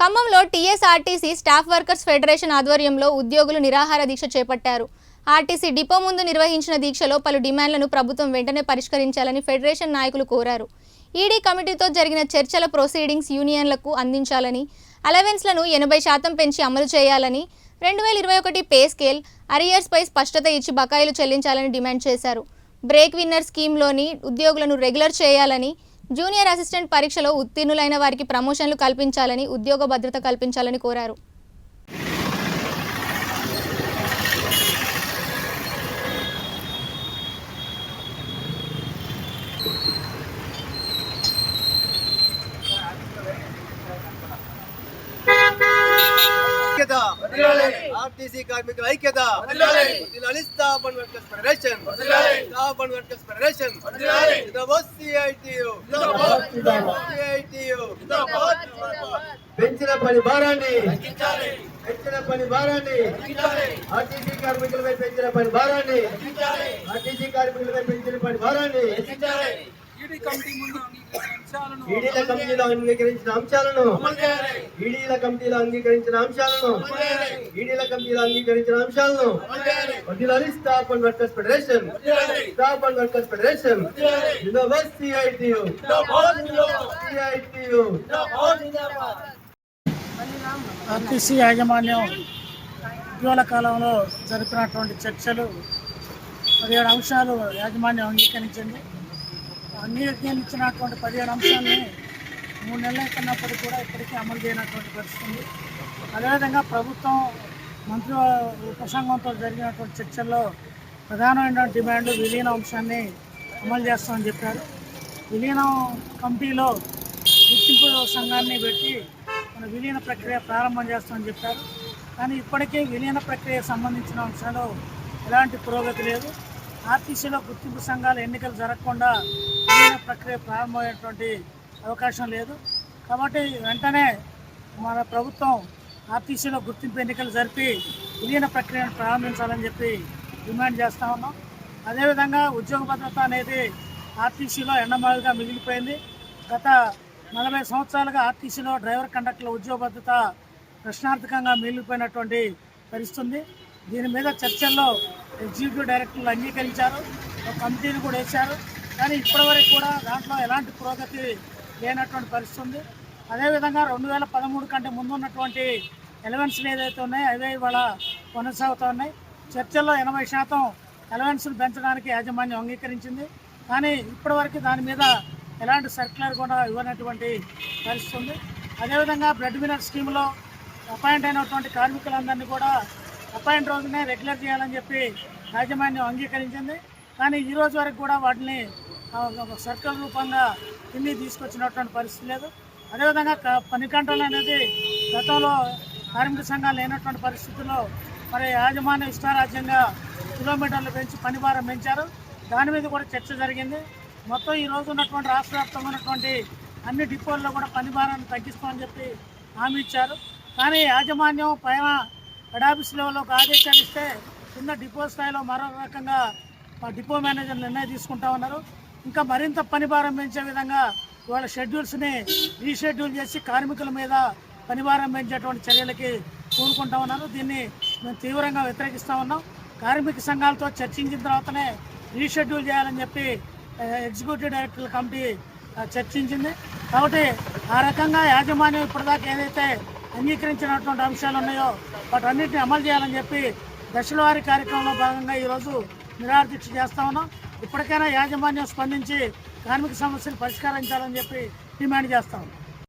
ఖమ్మంలో TSRTC staff workers federation ఆధ్వర్యంలో ఉద్యోగులు నిరాహార దీక్ష చేపట్టారు. ఆర్టీసీ డిపో ముందు నిర్వహించిన దీక్షలో పలు డిమాండ్లను ప్రభుత్వం వెంటనే పరిష్కరించాలని ఫెడరేషన్ నాయకులు కోరారు. ఈడీ కమిటీతో జరిగిన చర్చల ప్రొసీడింగ్స్ యూనియన్లకు అందించాలని, అలవెన్స్లను 80% పెంచి అమలు చేయాలని, 2021 పే స్కేల్, అరియర్స్పై స్పష్టత ఇచ్చి బకాయిలు చెల్లించాలని డిమాండ్ చేశారు. బ్రేక్ విన్నర్ స్కీమ్లోని ఉద్యోగులను రెగ్యులర్ చేయాలని, జూనియర్ అసిస్టెంట్ పరీక్షలో ఉత్తీర్ణులైన వారికి ప్రమోషన్లు కల్పించాలని, ఉద్యోగ భద్రత కల్పించాలని కోరారు. ఆర్టీసీ కార్మికుల ఐక్యత, స్టాఫ్ అండ్ వర్కర్స్ ఫెడరేషన్, పెంచిన పని భారాన్ని ఆర్టీసీ కార్మికులపై పెంచిన పని భారాన్ని ఈడీల కమిటీలో అంగీకరించిన అంశాలను వర్ధిల్లాలి staff and workers federation, RTC యాజమాన్యం ఇటీవల కాలంలో జరిపినటువంటి చర్చలు 17 అంశాలు యాజమాన్యం అంగీకరించినటువంటి 17 అంశాలని 3 నెలల కన్నప్పటికీ కూడా ఇప్పటికీ అమలు చేయనటువంటి పరిస్థితి ఉంది. అదేవిధంగా ప్రభుత్వం మంత్రి ఉపసంఘంతో జరిగినటువంటి చర్చల్లో ప్రధానమైన డిమాండ్ విలీన అంశాన్ని అమలు చేస్తామని చెప్పారు. విలీనం కమిటీలో గుర్తింపు సంఘాన్ని పెట్టి మన విలీన ప్రక్రియ ప్రారంభం చేస్తామని చెప్పారు. కానీ ఇప్పటికీ విలీన ప్రక్రియకు సంబంధించిన అంశాలు ఎలాంటి పురోగతి లేదు. ఆర్టీసీలో గుర్తింపు సంఘాల ఎన్నికలు జరగకుండా విలీన ప్రక్రియ ప్రారంభమయ్యేటువంటి అవకాశం లేదు. కాబట్టి వెంటనే మన ప్రభుత్వం ఆర్టీసీలో గుర్తింపు ఎన్నికలు జరిపి విలీన ప్రక్రియను ప్రారంభించాలని చెప్పి డిమాండ్ చేస్తూ ఉన్నాం. అదేవిధంగా ఉద్యోగ భద్రత అనేది ఆర్టీసీలో ఎండమావిగా మిగిలిపోయింది. గత 40 సంవత్సరాలుగా ఆర్టీసీలో డ్రైవర్ కండక్టర్ల ఉద్యోగ భద్రత ప్రశ్నార్థకంగా మిగిలిపోయినటువంటి పరిస్థితి. దీని మీద చర్చల్లో ఎగ్జిక్యూటివ్ డైరెక్టర్లు అంగీకరించారు, ఒక కమిటీని కూడా వేశారు. కానీ ఇప్పటివరకు కూడా దాంట్లో ఎలాంటి పురోగతి లేనటువంటి పరిస్థితి ఉంది. అదేవిధంగా 2013 కంటే ముందు ఉన్నటువంటి ఎలవెన్స్లు ఏదైతే ఉన్నాయో అవే ఇవాళ కొనసాగుతూ ఉన్నాయి. చర్చల్లో 80% ఎలవెన్స్లు పెంచడానికి యాజమాన్యం అంగీకరించింది. కానీ ఇప్పటివరకు దాని మీద ఎలాంటి సర్క్యులర్ కూడా ఇవ్వనటువంటి పరిస్థితి ఉంది. అదేవిధంగా బ్రెడ్ విన్నర్ స్కీమ్లో అపాయింట్ అయినటువంటి కార్మికులందరినీ కూడా అపాయింట్ రోజునే రెగ్యులర్ చేయాలని చెప్పి యాజమాన్యం అంగీకరించింది. కానీ ఈ రోజు వరకు కూడా వాటిని సర్కిల్ రూపంగా కింది తీసుకొచ్చినటువంటి పరిస్థితి లేదు. అదేవిధంగా పని కంట్రోల్ అనేది గతంలో కార్మిక సంఘాలు లేనటువంటి పరిస్థితుల్లో మరి యాజమాన్యం ఇష్టారాజ్యంగా కిలోమీటర్లు పెంచి పని భారం పెంచారు. దాని మీద కూడా చర్చ జరిగింది. మొత్తం ఈ రోజు ఉన్నటువంటి రాష్ట్ర వ్యాప్తంగా ఉన్నటువంటి అన్ని డిపోల్లో కూడా పని భారాన్ని తగ్గిస్తామని చెప్పి హామీ ఇచ్చారు. కానీ యాజమాన్యం పైన హెడ్ ఆఫీస్ లెవెల్లో ఒక ఆదేశాలు ఇస్తే కింద డిపో స్థాయిలో మరో రకంగా డిపో మేనేజర్లు నిర్ణయం తీసుకుంటా ఉన్నారు. ఇంకా మరింత పని భారం పెంచే విధంగా ఇవాళ షెడ్యూల్స్ని రీషెడ్యూల్ చేసి కార్మికుల మీద పని భారం పెంచేటువంటి చర్యలకి కోరుకుంటా ఉన్నారు. దీన్ని మేము తీవ్రంగా వ్యతిరేకిస్తూ ఉన్నాం. కార్మిక సంఘాలతో చర్చించిన తర్వాతనే రీషెడ్యూల్ చేయాలని చెప్పి ఎగ్జిక్యూటివ్ డైరెక్టర్ల కమిటీ చర్చించింది. కాబట్టి ఆ రకంగా యాజమాన్యం ఇప్పటిదాకా ఏదైతే అంగీకరించినటువంటి అంశాలు ఉన్నాయో వాటన్నిటిని అమలు చేయాలని చెప్పి దశల వారీ కార్యక్రమంలో భాగంగా ఈరోజు నిరాహార దీక్ష చేస్తా ఉన్నాం. ఇప్పటికైనా యాజమాన్యం స్పందించి కార్మిక సమస్యలు పరిష్కరించాలని చెప్పి డిమాండ్ చేస్తా ఉన్నాం.